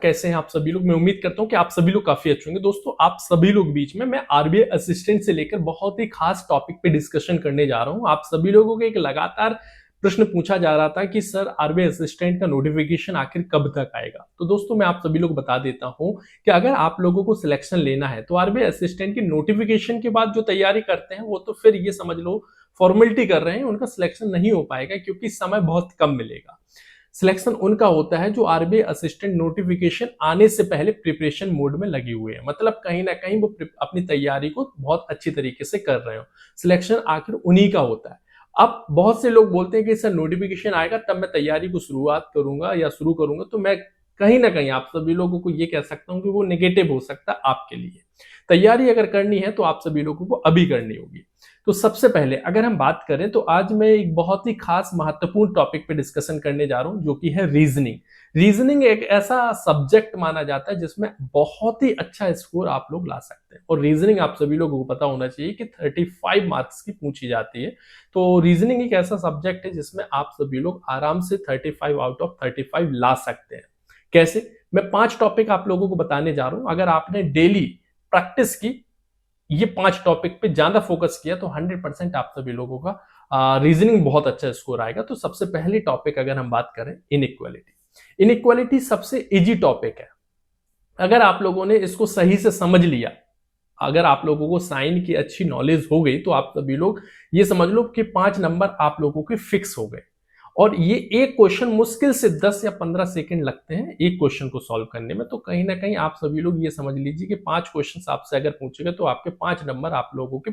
कैसे हैं आप सभी लोग। मैं उम्मीद करता हूं कि आप सभी लोग काफी अच्छे होंगे। दोस्तों, आप सभी लोग बीच में मैं आरबीआई असिस्टेंट से लेकर बहुत ही खास टॉपिक पे डिस्कशन करने जा रहा हूं। आप सभी लोगों को एक लगातार प्रश्न पूछा जा रहा था कि सर आरबीआई असिस्टेंट का नोटिफिकेशन आखिर कब तक आएगा। तो दोस्तों, मैं आप सभी लोग बता देता हूं कि अगर आप लोगों को सिलेक्शन लेना है तो आरबीआई असिस्टेंट की नोटिफिकेशन के बाद जो तैयारी करते हैं वो तो फिर ये समझ लो फॉर्मेलिटी कर रहे हैं, उनका सिलेक्शन नहीं हो पाएगा क्योंकि समय बहुत कम मिलेगा। सिलेक्शन उनका होता है जो आरबीआई असिस्टेंट नोटिफिकेशन आने से पहले प्रिपरेशन मोड में लगी हुए हैं, मतलब कहीं ना कहीं वो अपनी तैयारी को बहुत अच्छी तरीके से कर रहे हो। सिलेक्शन आखिर उन्हीं का होता है। अब बहुत से लोग बोलते हैं कि सर नोटिफिकेशन आएगा तब मैं तैयारी को शुरुआत करूंगा या शुरू करूंगा, तो मैं कहीं ना कहीं आप सभी लोगों को ये कह सकता हूं कि वो नेगेटिव हो सकता है आपके लिए। तैयारी अगर करनी है तो आप सभी लोगों को अभी करनी होगी। तो सबसे पहले अगर हम बात करें तो आज मैं एक बहुत ही खास महत्वपूर्ण टॉपिक पे डिस्कशन करने जा रहा हूं जो कि है रीजनिंग। रीजनिंग एक ऐसा सब्जेक्ट माना जाता है जिसमें बहुत ही अच्छा स्कोर आप लोग ला सकते हैं, और रीजनिंग आप सभी लोगों को पता होना चाहिए कि 35 मार्क्स की पूछी जाती है। तो रीजनिंग एक ऐसा सब्जेक्ट है जिसमें आप सभी लोग आराम से 35 आउट ऑफ 35 ला सकते हैं। कैसे? मैं 5 टॉपिक आप लोगों को बताने जा रहा हूं। अगर आपने डेली प्रैक्टिस की, ये 5 टॉपिक पे ज्यादा फोकस किया, तो 100% आप सभी लोगों का रीजनिंग बहुत अच्छा स्कोर आएगा। तो सबसे पहली टॉपिक अगर हम बात करें, इनइक्वालिटी। इनइक्वालिटी सबसे इजी टॉपिक है। अगर आप लोगों ने इसको सही से समझ लिया, अगर आप लोगों को साइन की अच्छी नॉलेज हो गई, तो आप सभी लोग ये समझ लो कि 5 नंबर आप लोगों के फिक्स हो गए। और ये एक क्वेश्चन मुश्किल से 10 या 15 सेकंड लगते हैं एक क्वेश्चन को सॉल्व करने में। तो कहीं ना कहीं आप सभी लोग ये समझ लीजिए कि 5 क्वेश्चन आपसे अगर पूछेगा तो आपके 5 नंबर आप लोगों के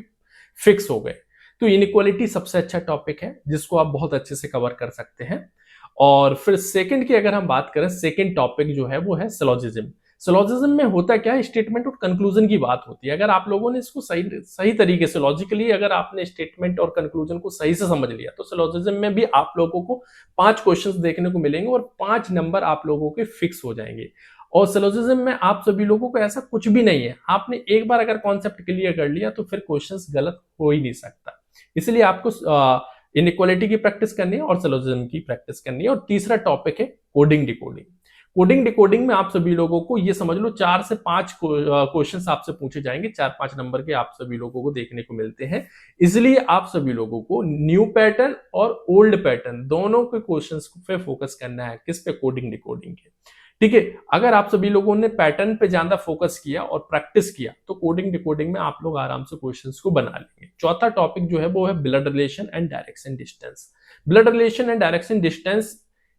फिक्स हो गए। तो इनइक्वालिटी सबसे अच्छा टॉपिक है जिसको आप बहुत अच्छे से कवर कर सकते हैं। और फिर सेकंड की अगर हम बात करें, सेकंड टॉपिक जो है वो है सिलोजिज्म। सिलोजिज्म में होता क्या है, स्टेटमेंट और कंक्लूजन की बात होती है। अगर आप लोगों ने इसको सही सही तरीके से लॉजिकली अगर आपने स्टेटमेंट और कंक्लूजन को सही से समझ लिया, तो सिलोजिज्म में भी आप लोगों को 5 क्वेश्चंस देखने को मिलेंगे और 5 नंबर आप लोगों के फिक्स हो जाएंगे। और सिलोजिज्म में आप सभी लोगों को ऐसा कुछ भी नहीं है, आपने एक बार अगर कॉन्सेप्ट क्लियर कर लिया तो फिर क्वेश्चंस गलत हो ही नहीं सकता। इसलिए आपको इनइक्वालिटी की प्रैक्टिस करनी है और सिलोजिज्म की प्रैक्टिस करनी है। और तीसरा टॉपिक है कोडिंग डिकोडिंग। कोडिंग डिकोडिंग में आप सभी लोगों को ये समझ लो 4 से 5 क्वेश्चंस आपसे पूछे जाएंगे, 4-5 नंबर के आप सभी लोगों को देखने को मिलते हैं। इसलिए आप सभी लोगों को न्यू पैटर्न और ओल्ड पैटर्न दोनों के क्वेश्चंस पे फोकस करना है। किस पे? कोडिंग डिकोडिंग के। ठीक है, अगर आप सभी लोगों ने पैटर्न पे ज्यादा फोकस किया और प्रैक्टिस किया तो कोडिंग डिकोडिंग में आप लोग आराम से क्वेश्चंस को बना लेंगे। चौथा टॉपिक जो है वो है blood relation and direction distance. Blood relation and direction distance,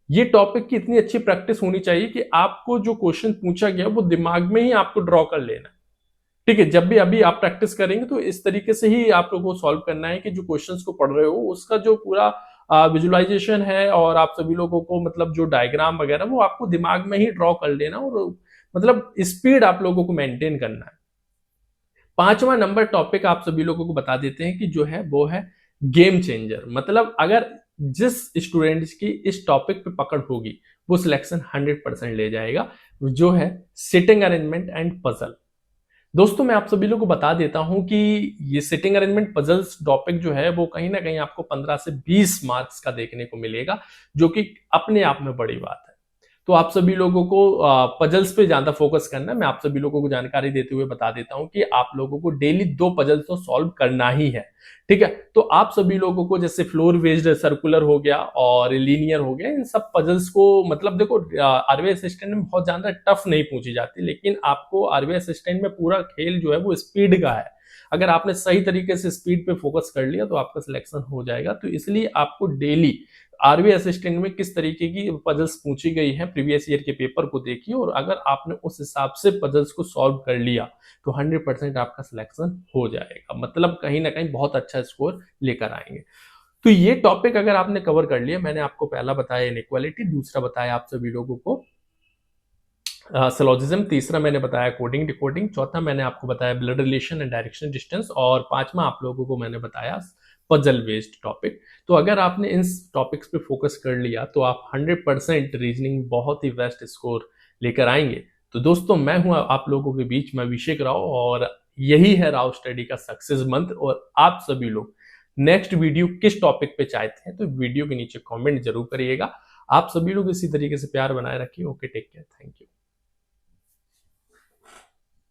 ये टॉपिक की इतनी अच्छी प्रैक्टिस होनी चाहिए कि आपको जो क्वेश्चन पूछा गया वो दिमाग में ही आपको ड्रॉ कर लेना है। ठीक है, जब भी अभी आप प्रैक्टिस करेंगे तो इस तरीके से ही आप लोगों को सॉल्व करना है कि जो क्वेश्चंस को पढ़ रहे हो उसका जो पूरा विजुअलाइजेशन है और आप सभी लोगों को मतलब जो डायग्राम वगैरह वो आपको दिमाग में ही ड्रॉ कर लेना, और मतलब स्पीड आप लोगों को मेंटेन करना है। 5वां नंबर टॉपिक आप सभी लोगों को बता देते हैं कि जो है वो है गेम चेंजर। मतलब अगर जिस स्टूडेंट्स की इस टॉपिक पे पकड़ होगी वो सिलेक्शन 100% ले जाएगा, जो है सिटिंग अरेंजमेंट एंड पजल। दोस्तों, मैं आप सभी लोगों को बता देता हूं कि ये सिटिंग अरेंजमेंट पजल्स टॉपिक जो है वो कहीं ना कहीं आपको 15 से 20 मार्क्स का देखने को मिलेगा, जो कि अपने आप में बड़ी बात है। तो आप सभी लोगों को पजल्स पे ज्यादा फोकस करना है। मैं आप सभी लोगों को जानकारी देते हुए बता देता हूं कि आप लोगों को डेली 2 पजल्स तो सॉल्व करना ही है। ठीक है, तो आप सभी लोगों को जैसे फ्लोर बेस्ड सर्कुलर हो गया और लीनियर हो गया, इन सब पजल्स को मतलब देखो आरबीआई असिस्टेंट में बहुत ज्यादा टफ नहीं पूछी जाती, लेकिन आपको आरबीआई असिस्टेंट में पूरा खेल जो है वो स्पीड का है। अगर आपने सही तरीके से स्पीड पे फोकस कर लिया तो आपका सिलेक्शन हो जाएगा। तो इसलिए आपको डेली आरबीआई असिस्टेंट में किस तरीके की पजल्स पूछी गई है प्रीवियस ईयर के पेपर को देखिए, और अगर आपने उस हिसाब से पजल्स को सॉल्व कर लिया तो 100% आपका सिलेक्शन हो जाएगा। मतलब कहीं ना कहीं बहुत अच्छा स्कोर लेकर आएंगे। तो ये टॉपिक अगर आपने कवर कर लिया, मैंने आपको पहला बताया इनइक्वालिटी, दूसरा बताया आप सभी लोगों को सिलोजिज्म, तीसरा मैंने बताया कोडिंग डिकोडिंग, चौथा मैंने आपको बताया blood relation and direction distance, और 5वां आप लोगों को मैंने बताया पजल बेस्ड टॉपिक। तो अगर आपने इन टॉपिक्स पे फोकस कर लिया तो आप 100% रीजनिंग बहुत ही बेस्ट स्कोर लेकर आएंगे। तो दोस्तों, मैं हूं आप लोगों के बीच में अभिषेक राव, और यही है राव स्टडी का सक्सेस मंत्र। और आप सभी लोग नेक्स्ट वीडियो किस टॉपिक पे चाहते हैं तो वीडियो के नीचे कमेंट जरूर करिएगा। आप सभी लोग इसी तरीके से प्यार बनाए रखिए। Okay, take care, thank you.